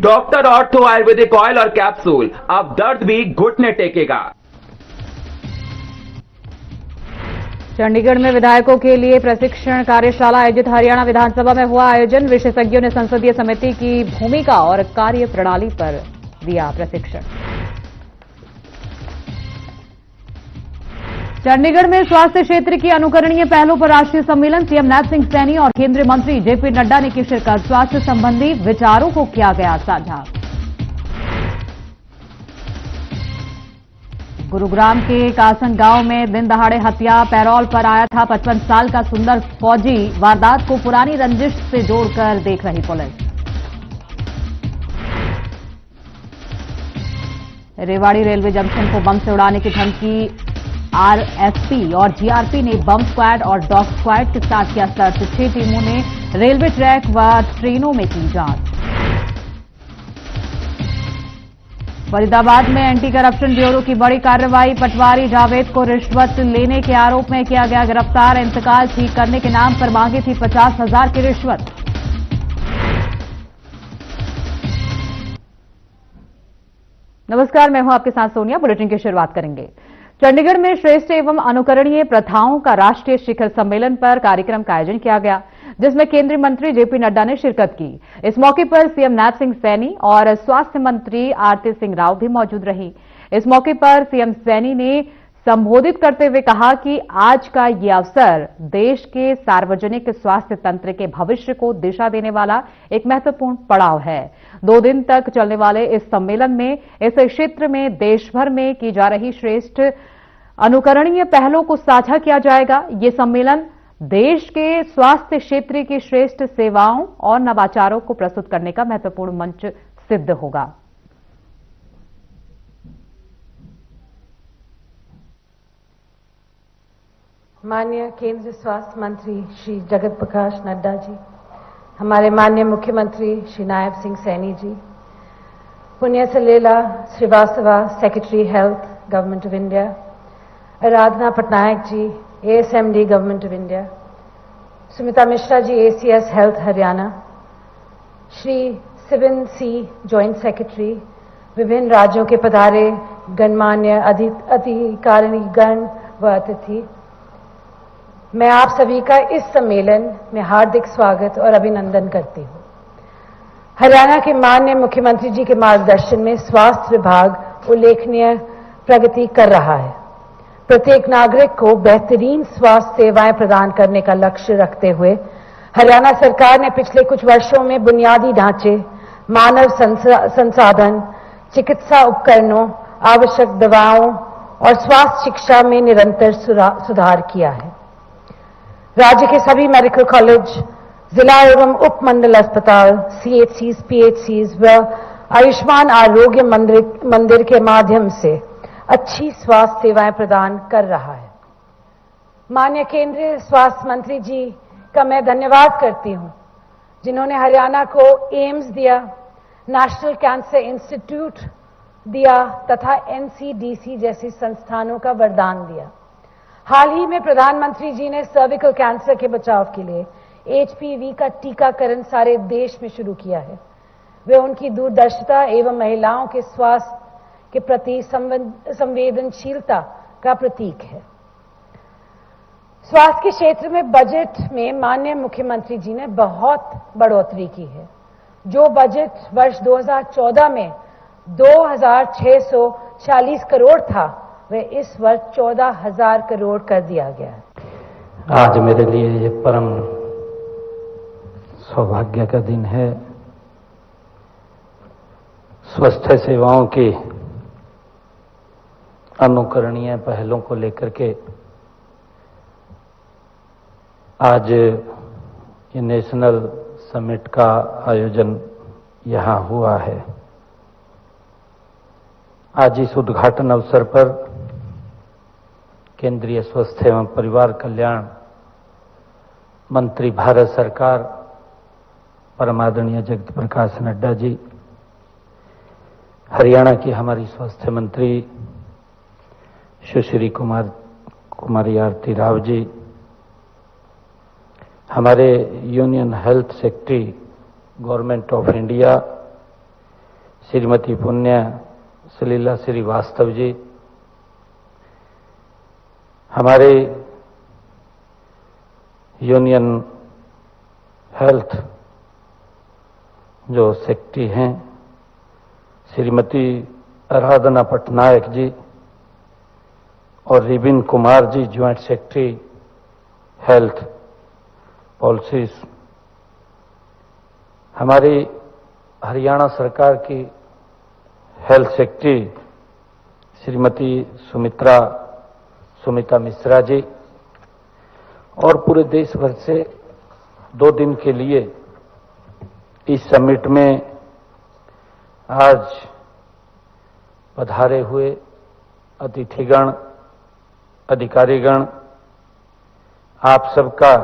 Doctor ortho Ayurvedic oil और capsule, अब दर्द भी घुटने टेकेगा। चंडीगढ़ में विधायकों के लिए प्रशिक्षण कार्यशाला आयोजित। हरियाणा विधानसभा में हुआ आयोजन। विशेषज्ञों ने संसदीय समिति की भूमिका और कार्य प्रणाली पर दिया प्रशिक्षण। चंडीगढ़ में स्वास्थ्य क्षेत्र की अनुकरणीय पहलों पर राष्ट्रीय सम्मेलन। सीएम नैब सिंह सैनी और केंद्रीय मंत्री जेपी नड्डा ने की शिरकत। स्वास्थ्य संबंधी विचारों को किया गया साझा। गुरुग्राम के कासन गांव में दिन दहाड़े हत्या। पैरोल पर आया था 55 साल का सुंदर फौजी। वारदात को पुरानी रंजिश से जोड़कर देख रही पुलिस। रेवाड़ी रेलवे जंक्शन को बम से उड़ाने की धमकी। आरएसपी और जीआरपी ने बम स्क्वाड और डॉग स्क्वाड के साथ किया सर्च। 6 टीमों ने रेलवे ट्रैक व ट्रेनों में की जांच। फरीदाबाद में एंटी करप्शन ब्यूरो की बड़ी कार्रवाई। पटवारी जावेद को रिश्वत लेने के आरोप में किया गया गिरफ्तार। इंतकाल ठीक करने के नाम पर मांगी थी 50,000 की रिश्वत। नमस्कार, मैं हूं आपके साथ सोनिया। बुलेटिन की शुरुआत करेंगे। चंडीगढ़ में श्रेष्ठ एवं अनुकरणीय प्रथाओं का राष्ट्रीय शिखर सम्मेलन पर कार्यक्रम का आयोजन किया गया, जिसमें केंद्रीय मंत्री जेपी नड्डा ने शिरकत की। इस मौके पर सीएम नैब सिंह सैनी और स्वास्थ्य मंत्री आरती सिंह राव भी मौजूद रही। इस मौके पर सीएम सैनी ने संबोधित करते हुए कहा कि आज का ये अवसर देश के सार्वजनिक स्वास्थ्य तंत्र के भविष्य को दिशा देने वाला एक महत्वपूर्ण पड़ाव है। 2 दिन तक चलने वाले इस सम्मेलन में इस क्षेत्र में देश भर में की जा रही श्रेष्ठ अनुकरणीय पहलों को साझा किया जाएगा। ये सम्मेलन देश के स्वास्थ्य क्षेत्र की श्रेष्ठ सेवाओं और नवाचारों को प्रस्तुत करने का महत्वपूर्ण मंच सिद्ध होगा। माननीय केंद्रीय स्वास्थ्य मंत्री श्री जगत प्रकाश नड्डा जी, हमारे माननीय मुख्यमंत्री Shri Nayab Singh Saini ji, Punya Salila Srivastava secretary health government of India, Aradhana Patnaik ji ASMD government of India, Sumita Mishra ji ACS health Haryana, Shri Sibin C joint secretary, विभिन्न राज्यों के पधारे गणमान्य अधिकारीगण व अतिथि, मैं आप सभी का इस सम्मेलन में हार्दिक स्वागत और अभिनंदन करती हूं। हरियाणा के माननीय मुख्यमंत्री जी के मार्गदर्शन में स्वास्थ्य विभाग उल्लेखनीय प्रगति कर रहा है। प्रत्येक नागरिक को बेहतरीन स्वास्थ्य सेवाएं प्रदान करने का लक्ष्य रखते हुए हरियाणा सरकार ने पिछले कुछ वर्षों में बुनियादी ढांचे, मानव संसाधन, चिकित्सा उपकरणों, आवश्यक दवाओं और स्वास्थ्य शिक्षा में निरंतर सुधार किया है। राज्य के सभी मेडिकल कॉलेज, जिला एवं उपमंडल अस्पताल, सीएचसीज, पीएचसीज व आयुष्मान आरोग्य मंदिर के माध्यम से अच्छी स्वास्थ्य सेवाएं प्रदान कर रहा है। माननीय केंद्रीय स्वास्थ्य मंत्री जी का मैं धन्यवाद करती हूं, जिन्होंने हरियाणा को एम्स दिया, नेशनल कैंसर इंस्टीट्यूट दिया तथा एनसीडीसी जैसी संस्थानों का वरदान दिया। हाल ही में प्रधानमंत्री जी ने सर्विकल कैंसर के बचाव के लिए एचपीवी का टीकाकरण सारे देश में शुरू किया है। वे उनकी दूरदर्शिता एवं महिलाओं के स्वास्थ्य के प्रति संवेदनशीलता का प्रतीक है। स्वास्थ्य के क्षेत्र में बजट में माननीय मुख्यमंत्री जी ने बहुत बढ़ोतरी की है। जो बजट वर्ष 2014 में 2,640 करोड़ था, वह इस वर्ष 14,000 करोड़ कर दिया गया है। आज मेरे लिए ये परम सौभाग्य का दिन है। स्वास्थ्य सेवाओं की अनुकरणीय पहलों को लेकर के आज ये नेशनल समिट का आयोजन यहाँ हुआ है। आज इस उद्घाटन अवसर पर केंद्रीय स्वास्थ्य एवं परिवार कल्याण मंत्री भारत सरकार परम आदरणीय जगत प्रकाश नड्डा जी, हरियाणा की हमारी स्वास्थ्य मंत्री सुश्री कुमारी आरती राव जी, हमारे union health secretary government of India Shrimati Punya Salila Srivastava जी, हमारे यूनियन हेल्थ जो सेक्रेटरी हैं श्रीमती आराधना पटनायक जी और ribbon Kumar ji joint secretary health policies, हमारी हरियाणा सरकार की हेल्थ सेक्रेटरी श्रीमती सुमिता मिश्रा जी और पूरे देश भर से 2 दिन के लिए इस समिट में आज पधारे हुए अतिथिगण, अधिकारीगण, आप सबका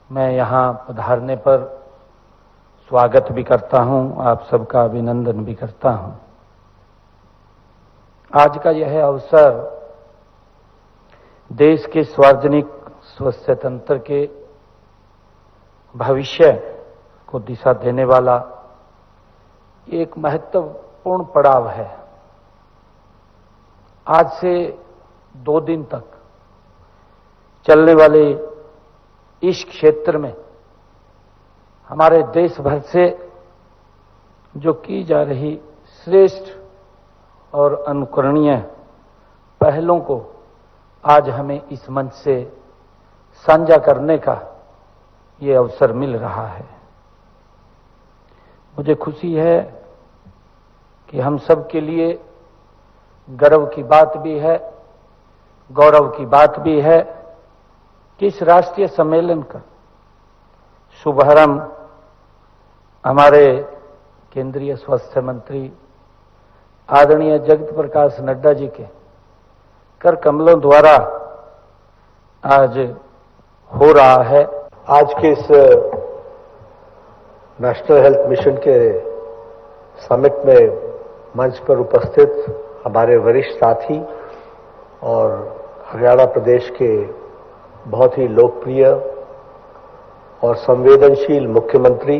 मैं यहां पधारने पर स्वागत भी करता हूं, आप सबका अभिनंदन भी करता हूं। आज का यह अवसर देश के सार्वजनिक स्वास्थ्य तंत्र के भविष्य को दिशा देने वाला एक महत्वपूर्ण पड़ाव है। आज से 2 दिन तक चलने वाले इस क्षेत्र में हमारे देश भर से जो की जा रही श्रेष्ठ और अनुकरणीय पहलों को आज हमें इस मंच से साझा करने का ये अवसर मिल रहा है। मुझे खुशी है कि हम सब के लिए गर्व की बात भी है, गौरव की बात भी है कि इस राष्ट्रीय सम्मेलन का शुभारंभ हमारे केंद्रीय स्वास्थ्य मंत्री आदरणीय जगत प्रकाश नड्डा जी के कर कमलों द्वारा आज हो रहा है। आज के इस नेशनल हेल्थ मिशन के समिट में मंच पर उपस्थित हमारे वरिष्ठ साथी और हरियाणा प्रदेश के बहुत ही लोकप्रिय और संवेदनशील मुख्यमंत्री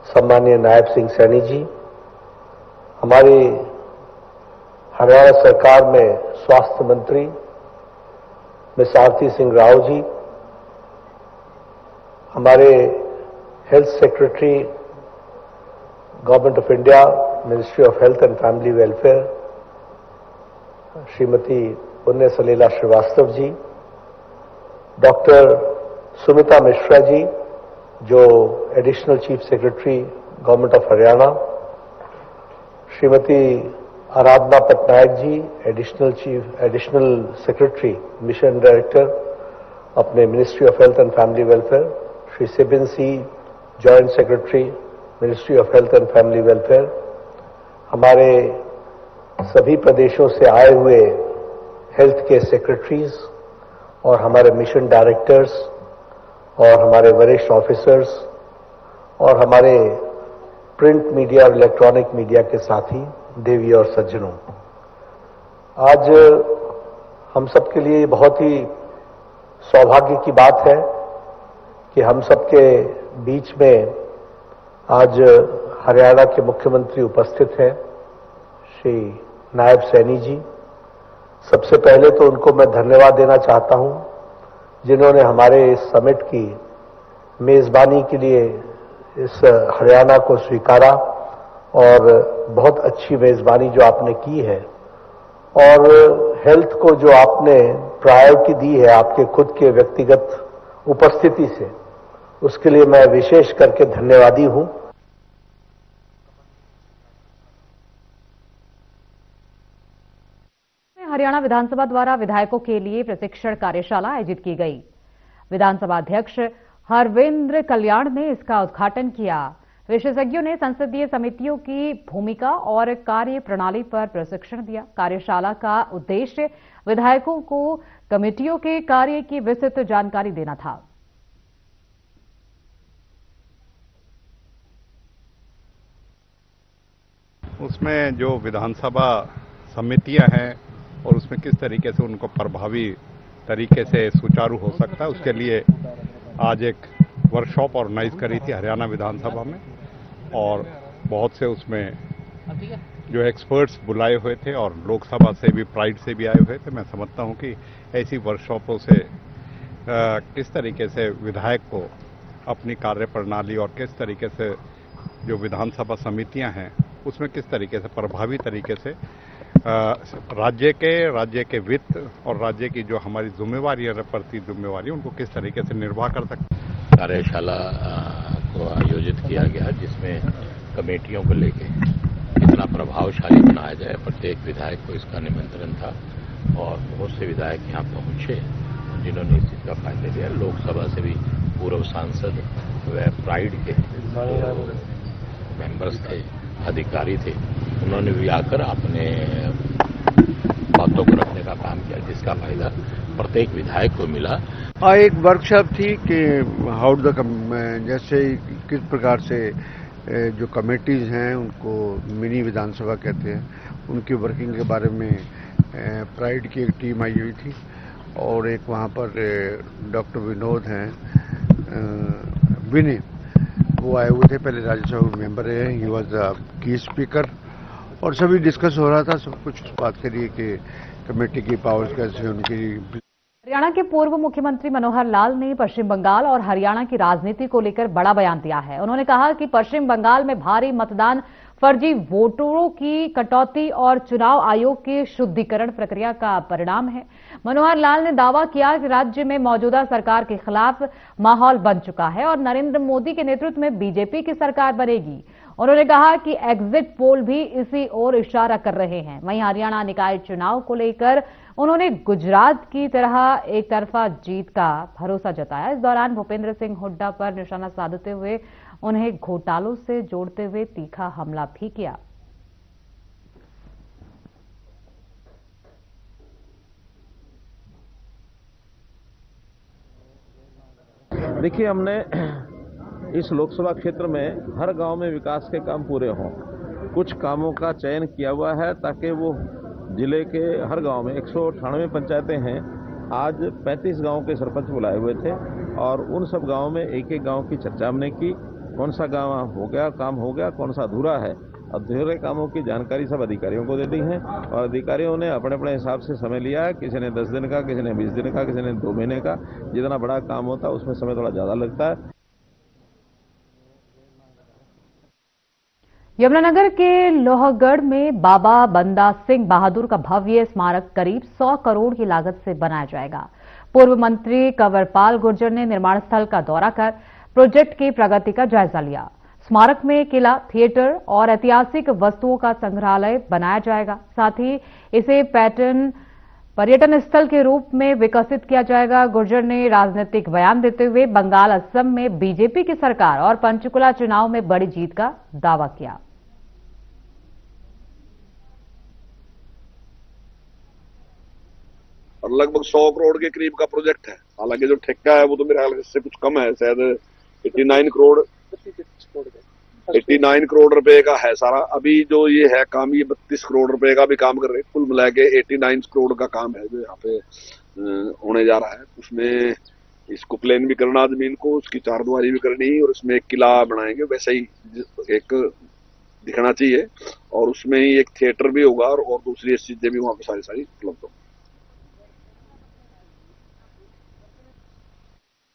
सम्माननीय नायब सिंह सैनी जी, हमारी हरियाणा सरकार में स्वास्थ्य मंत्री मिस आरती सिंह राव जी, हमारे health secretary government of India ministry of health and family welfare Shrimati Punya Salila Srivastava ji, doctor Sumita Mishra ji जो additional chief secretary government of Haryana, Shrimati Aradhana Patnaik ji additional secretary mission director अपने ministry of health and family welfare, Shri Sibin C joint secretary ministry of health and family welfare, हमारे सभी प्रदेशों से आए हुए health के secretaries और हमारे मिशन डायरेक्टर्स और हमारे वरिष्ठ ऑफिसर्स और हमारे प्रिंट मीडिया और इलेक्ट्रॉनिक मीडिया के साथी देवी और सज्जनों, आज हम सब के लिए बहुत ही सौभाग्य की बात है कि हम सबके बीच में आज हरियाणा के मुख्यमंत्री उपस्थित हैं श्री नायब सैनी जी। सबसे पहले तो उनको मैं धन्यवाद देना चाहता हूं जिन्होंने हमारे इस समिट की मेजबानी के लिए इस हरियाणा को स्वीकारा और बहुत अच्छी मेजबानी जो आपने की है और हेल्थ को जो आपने प्रायोरिटी दी है आपके खुद के व्यक्तिगत उपस्थिति से, उसके लिए मैं विशेष करके धन्यवादी हूं। हरियाणा विधानसभा द्वारा विधायकों के लिए प्रशिक्षण कार्यशाला आयोजित की गई। विधानसभा अध्यक्ष हरविंद्र कल्याण ने इसका उद्घाटन किया। विशेषज्ञों ने संसदीय समितियों की भूमिका और कार्य प्रणाली पर प्रशिक्षण दिया। कार्यशाला का उद्देश्य विधायकों को कमेटियों के कार्य की विस्तृत जानकारी देना था। उसमें जो विधानसभा समितियां हैं और उसमें किस तरीके से उनको प्रभावी तरीके से सुचारू हो सकता है, उसके लिए आज एक वर्कशॉप ऑर्गेनाइज करी थी हरियाणा विधानसभा में। और बहुत से उसमें जो एक्सपर्ट्स बुलाए हुए थे और लोकसभा से भी, प्राइड से भी आए हुए थे। मैं समझता हूं कि ऐसी वर्कशॉपों से किस तरीके से विधायक को अपनी कार्य प्रणाली और किस तरीके से जो विधानसभा समितियां हैं उसमें किस तरीके से प्रभावी तरीके से राज्य के वित्त और राज्य की जो हमारी जिम्मेवारी है, प्रति जिम्मेवारी, उनको किस तरीके से निर्वाह कर सकते हैं। कार्यशाला को आयोजित किया गया जिसमें कमेटियों को लेके कितना प्रभावशाली बनाया जाए, प्रत्येक विधायक को इसका निमंत्रण था और बहुत से विधायक यहाँ पहुंचे जिन्होंने इस चीज का फायदा लिया। लोकसभा से भी पूर्व सांसद व प्राइड के मेंबर्स थे, अधिकारी थे, उन्होंने भी आकर अपने बातों को रखने का काम किया जिसका फायदा प्रत्येक विधायक को मिला। एक वर्कशॉप थी कि हाउ द जैसे किस प्रकार से जो कमेटीज हैं उनको मिनी विधानसभा कहते हैं, उनकी वर्किंग के बारे में प्राइड की एक टीम आई हुई थी और एक वहाँ पर डॉक्टर विनोद हैं विनय, वो आए हुए थे, पहले राज्यसभा मेंबर रहे, ही वॉज की स्पीकर और सभी डिस्कस हो रहा था सब कुछ इस बात के लिए कि कमेटी की पावर्स कैसे उनकी। हरियाणा के पूर्व मुख्यमंत्री मनोहर लाल ने पश्चिम बंगाल और हरियाणा की राजनीति को लेकर बड़ा बयान दिया है। उन्होंने कहा कि पश्चिम बंगाल में भारी मतदान फर्जी वोटरों की कटौती और चुनाव आयोग की शुद्धिकरण प्रक्रिया का परिणाम है। मनोहर लाल ने दावा किया कि राज्य में मौजूदा सरकार के खिलाफ माहौल बन चुका है और नरेंद्र मोदी के नेतृत्व में बीजेपी की सरकार बनेगी। उन्होंने कहा कि एग्जिट पोल भी इसी ओर इशारा कर रहे हैं। वहीं हरियाणा निकाय चुनाव को लेकर उन्होंने गुजरात की तरह एक तरफा जीत का भरोसा जताया। इस दौरान भूपेंद्र सिंह हुड्डा पर निशाना साधते हुए उन्हें घोटालों से जोड़ते हुए तीखा हमला भी किया। देखिए, हमने इस लोकसभा क्षेत्र में हर गांव में विकास के काम पूरे हों। कुछ कामों का चयन किया हुआ है ताकि वो जिले के हर गांव में 198 पंचायतें हैं। आज 35 गांव के सरपंच बुलाए हुए थे और उन सब गांव में एक एक गांव की चर्चा हमने की। कौन सा गांव हो गया, काम हो गया, कौन सा अधूरा है। अधूरे कामों की जानकारी सब अधिकारियों को दे दी है और अधिकारियों ने अपने अपने हिसाब से समय लिया है। किसी ने 10 दिन का, किसी ने 20 दिन का, किसी ने 2 महीने का। जितना बड़ा काम होता है उसमें समय थोड़ा ज्यादा लगता है। यमुनानगर के लोहगढ़ में बाबा बंदा सिंह बहादुर का भव्य स्मारक करीब 100 करोड़ की लागत से बनाया जाएगा। पूर्व मंत्री कंवरपाल गुर्जर ने निर्माण स्थल का दौरा कर प्रोजेक्ट की प्रगति का जायजा लिया। स्मारक में किला, थिएटर और ऐतिहासिक वस्तुओं का संग्रहालय बनाया जाएगा। साथ ही इसे पर्यटन स्थल के रूप में विकसित किया जाएगा। गुर्जर ने राजनीतिक बयान देते हुए बंगाल, असम में बीजेपी की सरकार और पंचकुला चुनाव में बड़ी जीत का दावा किया। और लगभग 100 करोड़ के करीब का प्रोजेक्ट है। हालांकि जो ठेका है वो तो मेरे ख्याल से कुछ कम है, शायद 89 करोड़ रुपए का है सारा। अभी जो ये है काम, ये 32 करोड़ रुपए का भी काम कर रहे हैं। कुल मिला के 89 करोड़ का काम है जो यहाँ पे होने जा रहा है। उसमें इसको प्लेन भी करना जमीन को, उसकी चारदीवारी भी करनी और उसमें एक किला बनाएंगे वैसा ही एक दिखना चाहिए। और उसमें ही एक थिएटर भी होगा और दूसरी चीजें भी वहां पे सारी उपलब्ध होंगी।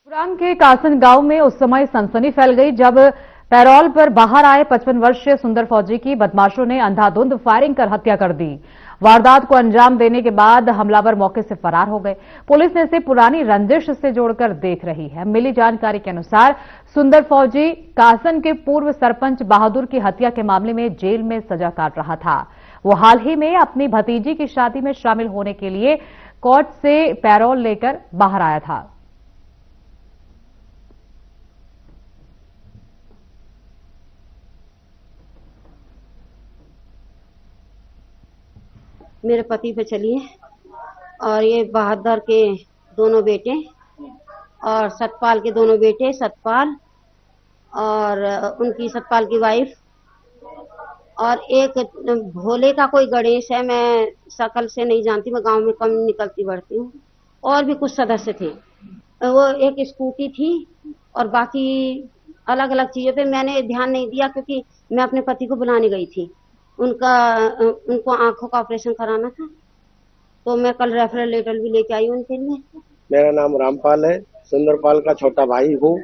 बुरान के कासन गांव में उस समय सनसनी फैल गई जब पैरोल पर बाहर आए 55 वर्षीय सुंदर फौजी की बदमाशों ने अंधाधुंध फायरिंग कर हत्या कर दी। वारदात को अंजाम देने के बाद हमलावर मौके से फरार हो गए। पुलिस ने इसे पुरानी रंजिश से जोड़कर देख रही है। मिली जानकारी के अनुसार सुंदर फौजी कासन के पूर्व सरपंच बहादुर की हत्या के मामले में जेल में सजा काट रहा था। वो हाल ही में अपनी भतीजी की शादी में शामिल होने के लिए कोर्ट से पैरोल लेकर बाहर आया था। मेरे पति पे चलिए और ये बहादुर के दोनों बेटे और सतपाल के दोनों बेटे, सतपाल और उनकी सतपाल की वाइफ और एक भोले का कोई गणेश है, मैं शकल से नहीं जानती, मैं गांव में कम निकलती बढ़ती हूँ। और भी कुछ सदस्य थे। वो एक स्कूटी थी और बाकी अलग अलग चीजों पे मैंने ध्यान नहीं दिया, क्योंकि मैं अपने पति को बुलाने गई थी। उनको आंखों का ऑपरेशन कराना था, तो मैं कल रेफरल लेटर भी लेके आई उनके लिए। मेरा नाम रामपाल है, सुंदरपाल का छोटा भाई हूँ।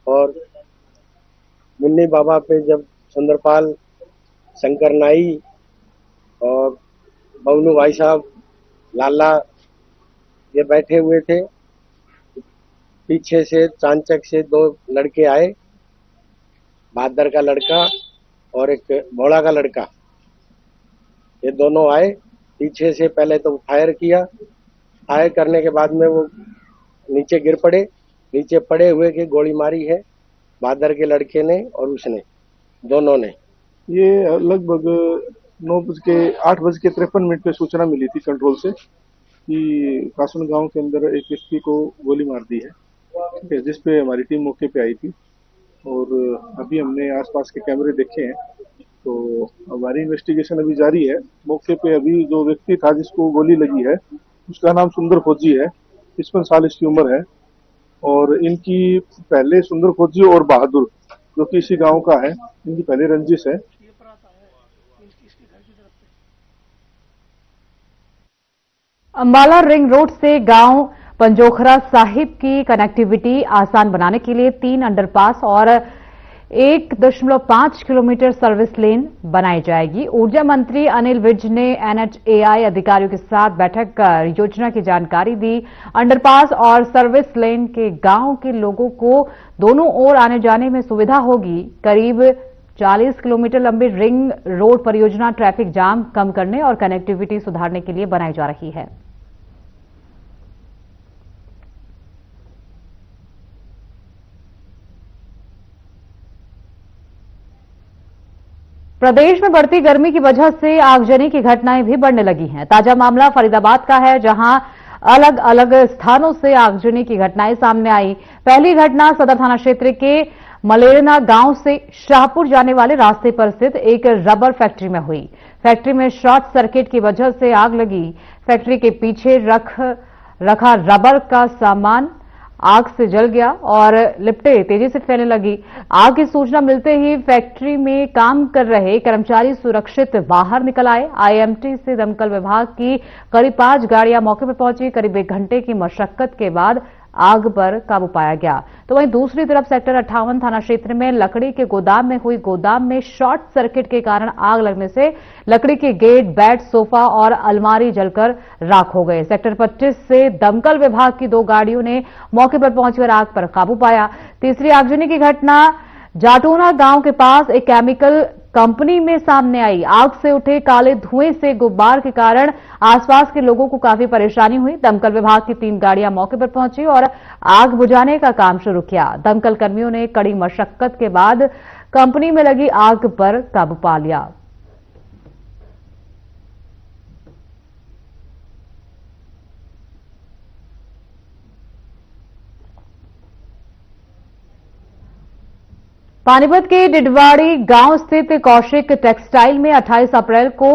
और मुन्नी बाबा पे जब सुंदरपाल, शंकर नाई और बबलू भाई साहब, लाला ये बैठे हुए थे, पीछे से चांचक से दो लड़के आए, बहादुर का लड़का और एक भोला का लड़का। ये दोनों आए पीछे से, पहले तो फायर किया, फायर करने के बाद में वो नीचे गिर पड़े। नीचे पड़े हुए की गोली मारी है बहादुर के लड़के ने और उसने, दोनों ने। ये लगभग 8:53 पे सूचना मिली थी कंट्रोल से कि कासन गांव के अंदर एक व्यक्ति को गोली मार दी है, ठीक है, जिसपे हमारी टीम मौके पे आई थी। और अभी हमने आसपास के कैमरे देखे हैं, तो हमारी इन्वेस्टिगेशन अभी जारी है। मौके पे अभी जो व्यक्ति था जिसको गोली लगी है, उसका नाम सुंदर फौजी है, 55 साल इसकी उम्र है। और इनकी पहले सुंदर फौजी और बहादुर, जो कि इसी गांव का है, इनकी पहले रंजिश है। अंबाला रिंग रोड से गांव पंजोखरा साहिब की कनेक्टिविटी आसान बनाने के लिए 3 अंडरपास और 1.5 किलोमीटर सर्विस लेन बनाई जाएगी। ऊर्जा मंत्री अनिल विज ने NHAI अधिकारियों के साथ बैठक कर योजना की जानकारी दी। अंडरपास और सर्विस लेन के गांव के लोगों को दोनों ओर आने जाने में सुविधा होगी। करीब 40 किलोमीटर लंबी रिंग रोड परियोजना ट्रैफिक जाम कम करने और कनेक्टिविटी सुधारने के लिए बनाई जा रही है। प्रदेश में बढ़ती गर्मी की वजह से आगजनी की घटनाएं भी बढ़ने लगी हैं। ताजा मामला फरीदाबाद का है, जहां अलग अलग स्थानों से आगजनी की घटनाएं सामने आई। पहली घटना सदर थाना क्षेत्र के मलेरना गांव से शाहपुर जाने वाले रास्ते पर स्थित एक रबर फैक्ट्री में हुई। फैक्ट्री में शॉर्ट सर्किट की वजह से आग लगी। फैक्ट्री के पीछे रखा रबर का सामान आग से जल गया और लिपटे तेजी से फैलने लगी। आग की सूचना मिलते ही फैक्ट्री में काम कर रहे कर्मचारी सुरक्षित बाहर निकल आए। IMT से दमकल विभाग की करीब 5 गाड़ियां मौके पर पहुंची। करीब 1 घंटे की मशक्कत के बाद आग पर काबू पाया गया। तो वहीं दूसरी तरफ सेक्टर 58 थाना क्षेत्र में लकड़ी के गोदाम में हुई गोदाम में शॉर्ट सर्किट के कारण आग लगने से लकड़ी के गेट, बेड, सोफा और अलमारी जलकर राख हो गए। सेक्टर 25 से दमकल विभाग की 2 गाड़ियों ने मौके पर पहुंचकर आग पर काबू पाया। तीसरी आगजनी की घटना जाटोना गांव के पास एक केमिकल कंपनी में सामने आई। आग से उठे काले धुएं से गुब्बार के कारण आसपास के लोगों को काफी परेशानी हुई। दमकल विभाग की 3 गाड़ियां मौके पर पहुंची और आग बुझाने का काम शुरू किया। दमकल कर्मियों ने कड़ी मशक्कत के बाद कंपनी में लगी आग पर काबू पा लिया। पानीपत के डिडवाड़ी गांव स्थित कौशिक टेक्सटाइल में 28 अप्रैल को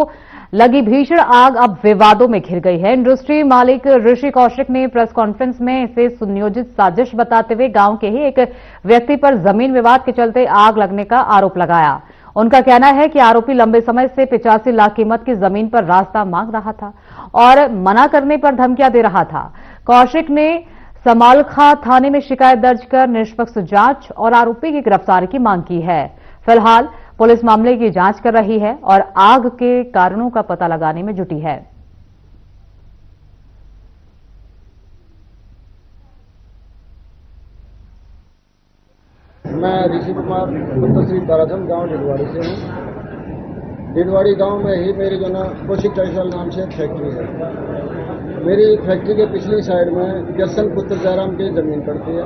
लगी भीषण आग अब विवादों में घिर गई है। इंडस्ट्री मालिक ऋषि कौशिक ने प्रेस कॉन्फ्रेंस में इसे सुनियोजित साजिश बताते हुए गांव के ही एक व्यक्ति पर जमीन विवाद के चलते आग लगने का आरोप लगाया। उनका कहना है कि आरोपी लंबे समय से 85 लाख कीमत की जमीन पर रास्ता मांग रहा था और मना करने पर धमकियां दे रहा था। कौशिक ने समालखा थाने में शिकायत दर्ज कर निष्पक्ष जांच और आरोपी की गिरफ्तारी की मांग की है। फिलहाल पुलिस मामले की जांच कर रही है और आग के कारणों का पता लगाने में जुटी है। मैं ऋषि कुमार पुत्र श्री ताराचंद गांव डिडवाड़ी से हूँ। डिडवाड़ी गांव में ही मेरी जो ना कौशिक टेक्सटाइल नाम से एक फैक्ट्री है। मेरी फैक्ट्री के पिछली साइड में जसन पुत्र जयराम की जमीन पड़ती है।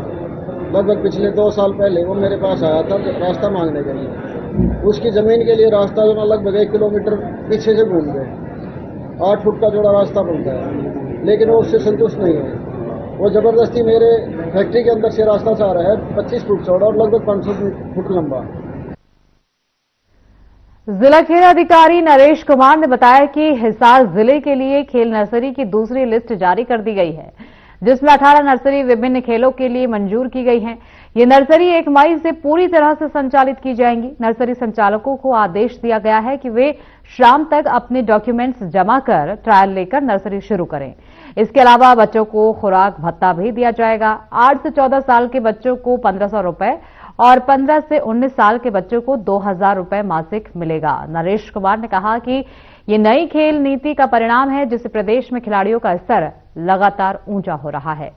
लगभग पिछले 2 साल पहले वो मेरे पास आया था रास्ता मांगने के लिए। उसकी जमीन के लिए रास्ता जो ना लगभग 1 किलोमीटर पीछे से घूम गए। 8 फुट का जोड़ा रास्ता बनता है, लेकिन वो उससे संतुष्ट नहीं है। वो जबरदस्ती मेरे फैक्ट्री के अंदर से रास्ता चाह रहा है 25 फुट चौड़ा और लगभग 500 फुट लंबा। जिला खेल अधिकारी नरेश कुमार ने बताया कि हिसार जिले के लिए खेल नर्सरी की दूसरी लिस्ट जारी कर दी गई है। जिसमें 18 नर्सरी विभिन्न खेलों के लिए मंजूर की गई हैं। ये नर्सरी 1 मई से पूरी तरह से संचालित की जाएंगी। नर्सरी संचालकों को आदेश दिया गया है कि वे शाम तक अपने डॉक्यूमेंट्स जमा कर ट्रायल लेकर नर्सरी शुरू करें। इसके अलावा बच्चों को खुराक भत्ता भी दिया जाएगा। 8 से 14 साल के बच्चों को 1500 रुपए और 15 से 19 साल के बच्चों को 2000 रुपए मासिक मिलेगा। नरेश कुमार ने कहा कि ये नई खेल नीति का परिणाम है, जिससे प्रदेश में खिलाड़ियों का स्तर लगातार ऊंचा हो रहा है।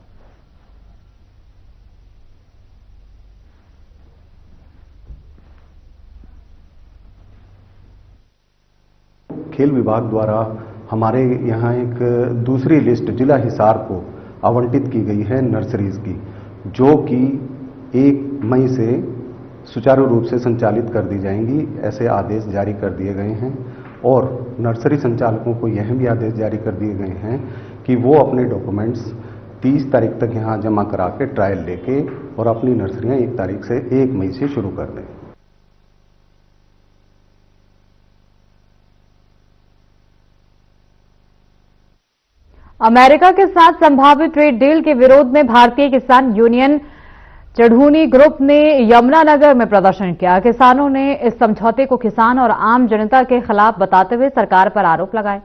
खेल विभाग द्वारा हमारे यहाँ एक दूसरी लिस्ट जिला हिसार को आवंटित की गई है नर्सरीज की, जो कि 1 मई से सुचारू रूप से संचालित कर दी जाएंगी। ऐसे आदेश जारी कर दिए गए हैं और नर्सरी संचालकों को यह भी आदेश जारी कर दिए गए हैं कि वो अपने डॉक्यूमेंट्स 30 तारीख तक यहाँ जमा करा के ट्रायल लेके और अपनी नर्सरियाँ 1 तारीख से 1 मई से शुरू कर दें। अमेरिका के साथ संभावित ट्रेड डील के विरोध में भारतीय किसान यूनियन चढ़ूनी ग्रुप ने यमुनानगर में प्रदर्शन किया। किसानों ने इस समझौते को किसान और आम जनता के खिलाफ बताते हुए सरकार पर आरोप लगाए।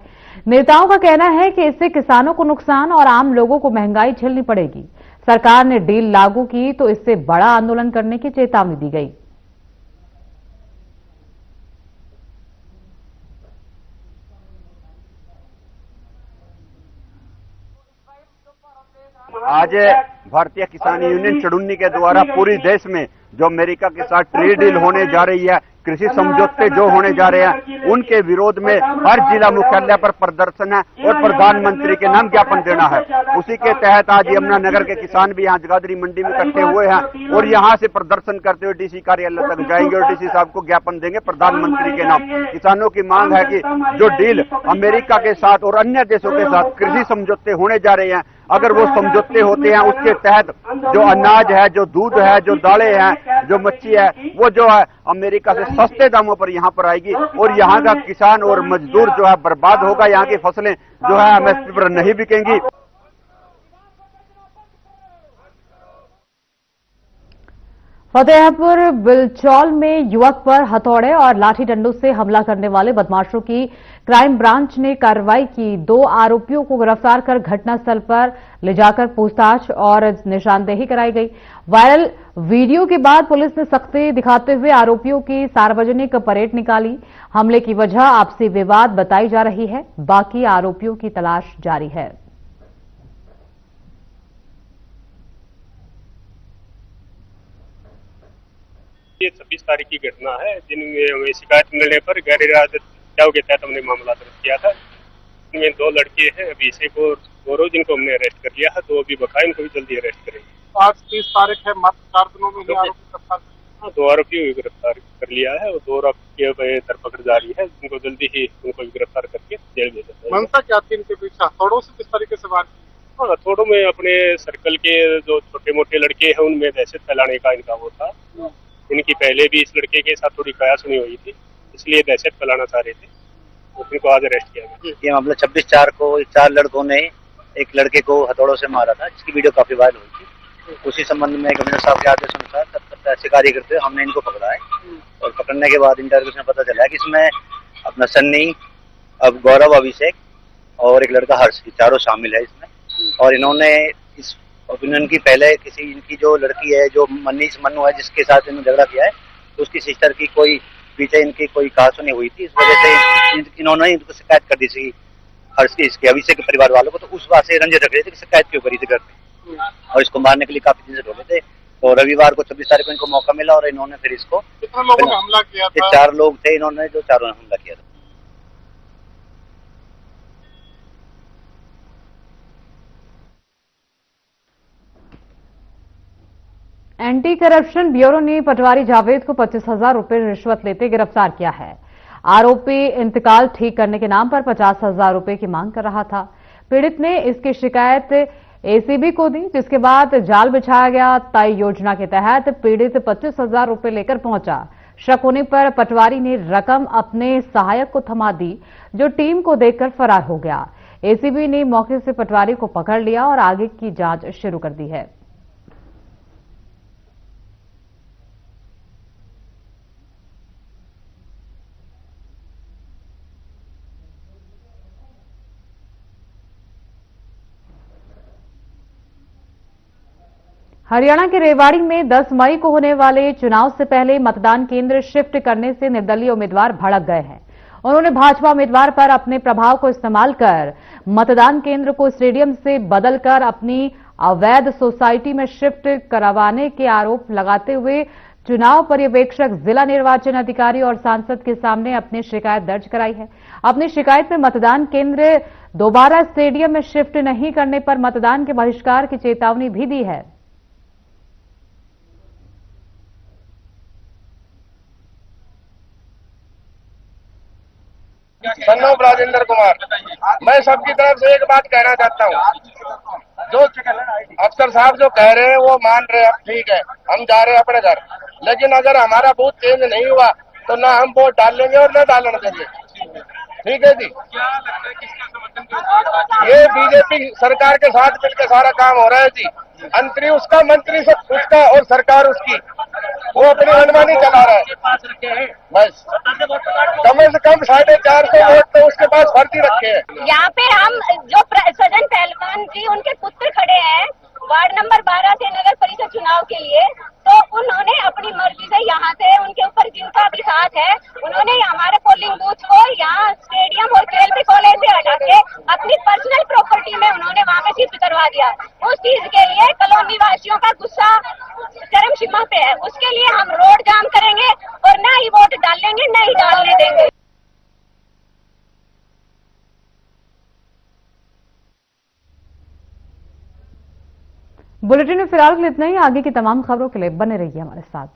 नेताओं का कहना है कि इससे किसानों को नुकसान और आम लोगों को महंगाई झेलनी पड़ेगी। सरकार ने डील लागू की तो इससे बड़ा आंदोलन करने की चेतावनी दी गई। आज भारतीय किसान यूनियन चढ़ूनी के द्वारा पूरी देश में जो अमेरिका के साथ ट्रेड डील होने जा रही है, कृषि समझौते जो होने जा रहे हैं, उनके विरोध में हर जिला मुख्यालय पर प्रदर्शन है और प्रधानमंत्री के नाम ज्ञापन देना है। उसी के तहत आज यमुनानगर के किसान भी यहाँ जगाधरी मंडी में इकट्ठे हुए हैं और यहाँ से प्रदर्शन करते हुए डीसी कार्यालय तक जाएंगे और डीसी साहब को ज्ञापन देंगे प्रधानमंत्री के नाम। किसानों की मांग है कि जो डील अमेरिका के साथ और अन्य देशों के साथ कृषि समझौते होने जा रहे हैं, अगर वो समझौते होते हैं उसके तहत जो अनाज है, जो दूध है, जो दालें हैं, जो मच्छी है, वो जो है अमेरिका से सस्ते दामों पर यहाँ पर आएगी और यहाँ का किसान और मजदूर जो है बर्बाद होगा। यहाँ की फसलें जो है एमएसपी पर नहीं बिकेंगी। फतेहपुर बिलचौल में युवक पर हथौड़े और लाठी डंडों से हमला करने वाले बदमाशों की क्राइम ब्रांच ने कार्रवाई की। 2 आरोपियों को गिरफ्तार कर घटनास्थल पर ले जाकर पूछताछ और निशानदेही कराई गई। वायरल वीडियो के बाद पुलिस ने सख्ती दिखाते हुए आरोपियों की सार्वजनिक परेड निकाली। हमले की वजह आपसी विवाद बताई जा रही है। बाकी आरोपियों की तलाश जारी है। ये 26 तारीख की घटना है, जिनमें हमें शिकायत मिलने पर गैर इरादत हत्याओं के तहत हमने मामला दर्ज किया था। इनमें 2 लड़के हैं, अभिषेक और गौरव, जिनको हमने अरेस्ट कर लिया है। 2 अभी बकाया, इनको भी जल्दी अरेस्ट करेंगे। आज 30 तारीख है, मात्र 4 दिनों में ही आरोपी गिरफ्तार। 2 आरोपियों को गिरफ्तार कर लिया है और 2 आरोपी की धरपकड़ जारी है, जिनको जल्दी ही उनको गिरफ्तार करके जेल भेजा जाएगा। मंशा क्या थी इनके पीछे? हथौड़ों से किस तरीके से वार? हथौड़ों में अपने सर्कल के जो छोटे मोटे लड़के हैं उनमें दहशत फैलाने का इनका वो था। इनकी पहले भी इस लड़के के साथ थोड़ी कयासुनी हुई थी, इसलिए दहशत फैलाना चाह रहे थे, तो इनको आज अरेस्ट किया गया। ये मामला 26/4 को 4 लड़कों ने एक लड़के को हथौड़ों से मारा था, जिसकी वीडियो काफी वायरल हुई थी। उसी संबंध में कमिश्नर साहब के आदेश अनुसार तत्पर से कार्य करते हुए हमने इनको पकड़ा है और पकड़ने के बाद इंटरव्यू में पता चला कि इसमें अपना सन्नी, अब गौरव, अभिषेक और एक लड़का हर्ष, चारों शामिल है इसमें। और इन्होंने इस ओपिनियन की पहले किसी इनकी जो लड़की है, जो मनीष मन्नू है, जिसके साथ इन्होंने झगड़ा किया है, तो उसकी सिस्टर की कोई पीछे इनकी कोई कहासुनी हुई थी। इस वजह से इन्होंने इनको शिकायत कर दी थी हर्ष की, इसके अभिषेक के परिवार वालों को। तो उस बात से रंजित रख रहे थे कि शिकायत क्यों करी थी घर पे, और इसको मारने के लिए काफी दिन से ढोले थे। तो रविवार को 26 तारीख को इनको मौका मिला और इन्होंने फिर इसको, कितने लोगों ने हमला किया था? 4 लोग थे इन्होंने, जो चारों ने हमला किया था। एंटी करप्शन ब्यूरो ने पटवारी जावेद को 25,000 रुपए रिश्वत लेते गिरफ्तार किया है। आरोपी इंतकाल ठीक करने के नाम पर 50,000 रुपए की मांग कर रहा था। पीड़ित ने इसकी शिकायत एसीबी को दी, जिसके बाद जाल बिछाया गया। तय योजना के तहत पीड़ित 25,000 रुपए लेकर पहुंचा। शक होने पर पटवारी ने रकम अपने सहायक को थमा दी, जो टीम को देखकर फरार हो गया। एसीबी ने मौके से पटवारी को पकड़ लिया और आगे की जांच शुरू कर दी है। हरियाणा के रेवाड़ी में 10 मई को होने वाले चुनाव से पहले मतदान केंद्र शिफ्ट करने से निर्दलीय उम्मीदवार भड़क गए हैं। उन्होंने भाजपा उम्मीदवार पर अपने प्रभाव को इस्तेमाल कर मतदान केंद्र को स्टेडियम से बदलकर अपनी अवैध सोसाइटी में शिफ्ट करवाने के आरोप लगाते हुए चुनाव पर्यवेक्षक, जिला निर्वाचन अधिकारी और सांसद के सामने अपनी शिकायत दर्ज कराई है। अपनी शिकायत में मतदान केंद्र दोबारा स्टेडियम में शिफ्ट नहीं करने पर मतदान के बहिष्कार की चेतावनी भी दी है। सन्नोब राजेंद्र कुमार, मैं सबकी तरफ से एक बात कहना चाहता हूँ। जो अफसर साहब जो कह रहे हैं वो मान रहे हैं, ठीक है, हम जा रहे हैं अपने घर, लेकिन अगर हमारा बूथ चेंज नहीं हुआ तो ना हम वोट डाल लेंगे और ना डालने देंगे। ठीक है जी, ये बीजेपी सरकार के साथ मिलकर सारा काम हो रहा है जी। मंत्री उसका, मंत्री उसका और सरकार उसकी, वो अपनी मनमानी चला रहा है। बस कम से कम 450 वोट तो उसके पास फर्जी रखे हैं। यहाँ पे हम जो सजन पहलवान जी, उनके पुत्र खड़े हैं वार्ड नंबर 12 से नगर परिषद चुनाव के लिए, तो उन्होंने अपनी मर्जी से यहाँ से, उनके ऊपर जिनका भी हाथ है, उन्होंने हमारे पोलिंग बूथ को यहाँ स्टेडियम और केएलपी कॉलेज से हटा के अपनी पर्सनल प्रॉपर्टी में उन्होंने वहाँ पे शिफ्ट करवा दिया। उस चीज के लिए कॉलोनी वासियों का गुस्सा चरम सीमा पे है। उसके लिए हम रोड जाम करेंगे और न ही वोट डालेंगे, न ही डालने देंगे। बुलेटिन में फिलहाल के लिए इतना ही। आगे की तमाम खबरों के लिए बने रहिए हमारे साथ।